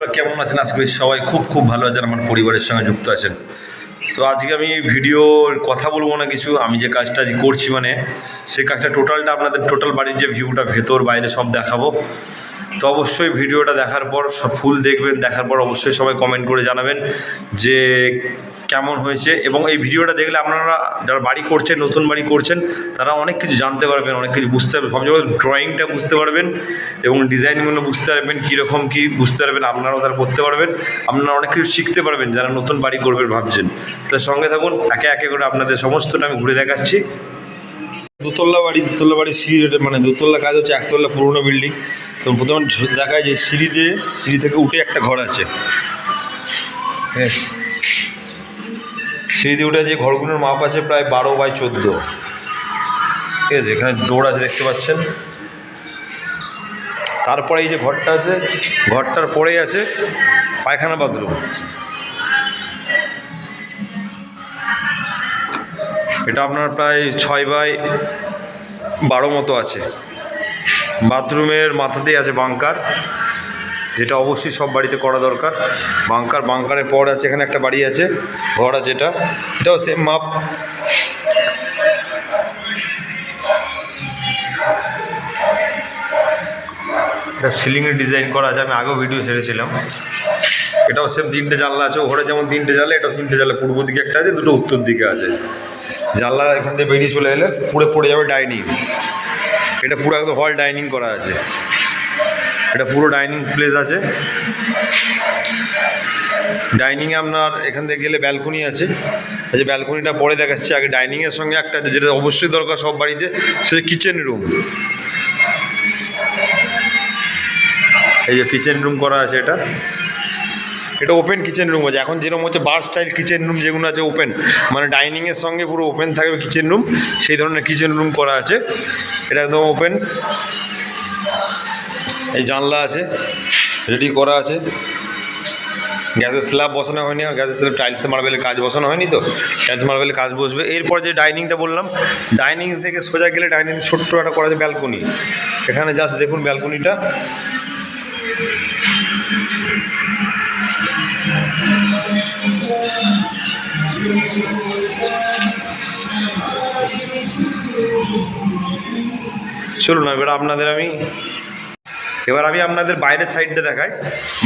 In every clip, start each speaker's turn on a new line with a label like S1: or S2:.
S1: কেমন আছেন? আজকে সবাই খুব ভালো আছেন, আমার পরিবারের সঙ্গে যুক্ত আছেন। তো আজকে আমি ভিডিওর কথা বলবো না কিছু, আমি যে কাজটা আজ করছি সেই কাজটা টোটালটা আপনাদের টোটাল বাড়ির যে ভিউটা ভেতর বাইরে সব দেখাবো। তো অবশ্যই ভিডিওটা দেখার পর সব ফুল দেখবেন, দেখার পর অবশ্যই সবাই কমেন্ট করে জানাবেন যে কেমন হয়েছে। এবং এই ভিডিওটা দেখলে আপনারা যারা বাড়ি করছেন, নতুন বাড়ি করছেন, তারা অনেক কিছু জানতে পারবেন, অনেক কিছু বুঝতে পারবেন, সবচেয়ে বড় ড্রয়িংটা বুঝতে পারবেন এবং ডিজাইনগুলো বুঝতে পারবেন, কীরকম কী বুঝতে পারবেন, আপনারাও তারা করতে পারবেন, আপনারা অনেক কিছু শিখতে পারবেন যারা নতুন বাড়ি করবেন ভাবছেন। তার সঙ্গে থাকুন, একে একে করে আপনাদের সমস্তটা আমি ঘুরে দেখাচ্ছি। দোতলা বাড়ি সিঁড়ি, দোতলা কাজ হচ্ছে, একতলা পুরোনো বিল্ডিং। তো প্রথমে দেখায় যে সিঁড়ি থেকে উঠে একটা ঘর আছে, হ্যাঁ, সিঁড়ি দিয়ে উঠে যে ঘরগুলোর মাপ আছে প্রায় 12x14, ঠিক আছে। এখানে ডোর আছে দেখতে পাচ্ছেন। তারপরে এই যে ঘরটা আছে, ঘরটার পরেই আছে পায়খানা বাথরুম। এটা আপনার প্রায় 6x12 মতো আছে। বাথরুমের মাথাতেই আছে বাঙ্কার, যেটা অবশ্যই সব বাড়িতে করা দরকার। বাঙ্কারের পর আছে এখানে একটা বাড়ি আছে, ঘর আছে, এটাও সেম মাপ। এটা সিলিংয়ের ডিজাইন করা আছে, আমি আগেও ভিডিও ছেড়েছিলাম। এটাও সেম 3টে জানলা আছে, ওখানে যেমন 3টে জানলা, এটাও 3টে জানলা। পূর্ব দিকে একটা আছে, দুটো উত্তর দিকে আছে। জানলা এখান থেকে বেরিয়ে চলে এলে পুরো পড়ে যাবে ডাইনিং। এটা পুরো একদম হল ডাইনিং করা আছে, এটা পুরো ডাইনিং প্লেস আছে। ডাইনিংয়ে আপনার এখান থেকে গেলে ব্যালকনি আছে, এই যে ব্যালকনিটা পরে দেখাচ্ছি। আগে ডাইনিংয়ের সঙ্গে একটা যেটা অবশ্যই দরকার সব বাড়িতে, সেটা কিচেন রুম। এই যে কিচেন রুম করা আছে, এটা ওপেন কিচেন রুম আছে। এখন যেরকম হচ্ছে বার স্টাইল কিচেন রুম যেগুলো আছে ওপেন, ডাইনিংয়ের সঙ্গে পুরো ওপেন থাকবে কিচেন রুম, সেই ধরনের কিচেন রুম করা আছে। এটা একদম ওপেন। এই জানলা আছে, রেডি করা আছে। গ্যাসের স্ল্যাব বসানো হয়নি, আর গ্যাসের স্ল্যাব টাইলস মার্বেলের কাজ বসানো হয়নি, তো টাইলস মার্বেলের কাজ বসবে। এরপর যে ডাইনিংটা বললাম, ডাইনিং থেকে সোজা গেলে ডাইনিং ছোট্ট একটা করা আছে ব্যালকনি। এখানে জাস্ট দেখুন ব্যালকনিটা, চলুন এবার আমি আপনাদের বাইরের সাইডটা দেখাই।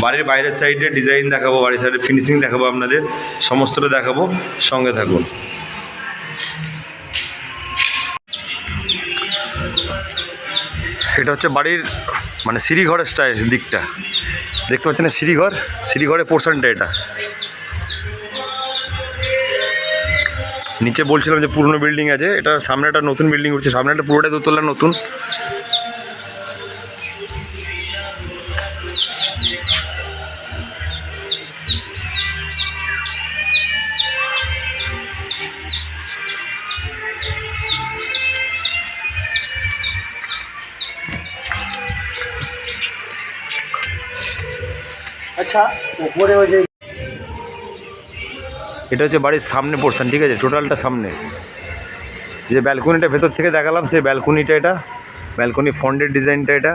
S1: বাড়ির বাইরের সাইডে ডিজাইন দেখাবো, বাড়ির সাইডে ফিনিশিং দেখাবো, আপনাদের সমস্তটা দেখাবো, সঙ্গে থাকুন। এটা হচ্ছে বাড়ির সিঁড়িঘরের স্টাইল দিকটা দেখতে পাচ্ছেন না, সিঁড়িঘরের পোর্শনটা। এটা নিচে বলছিলাম যে পুরনো বিল্ডিং আছে, এটা সামনে একটা নতুন বিল্ডিং উঠছে, সামনে একটা পুরোটাই দোতলা নতুন। আচ্ছা, উপরে ওই যে এটা হচ্ছে বাড়ির সামনে পোর্শন, ঠিক আছে, টোটালটা সামনে। যে ব্যালকনিটা ভেতর থেকে দেখালাম, সেই ব্যালকনিটা, এটা ব্যালকনি ফন্টের ডিজাইনটা। এটা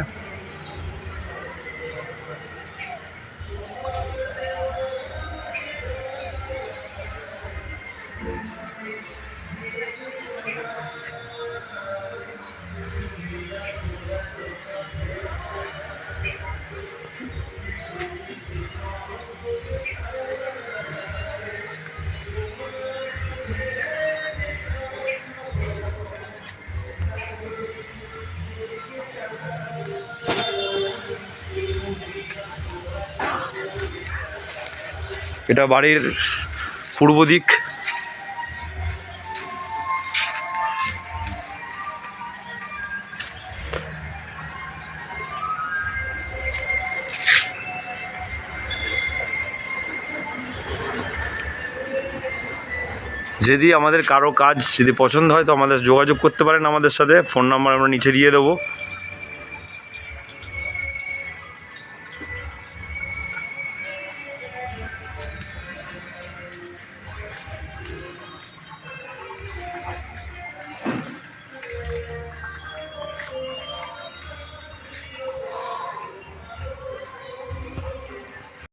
S1: এটা বাড়ির পূর্ব দিক। যদি আমাদের কারো কাজ যদি পছন্দ হয় তো আমাদের যোগাযোগ করতে পারেন আমাদের সাথে, ফোন নাম্বার আমরা নিচে দিয়ে দেবো।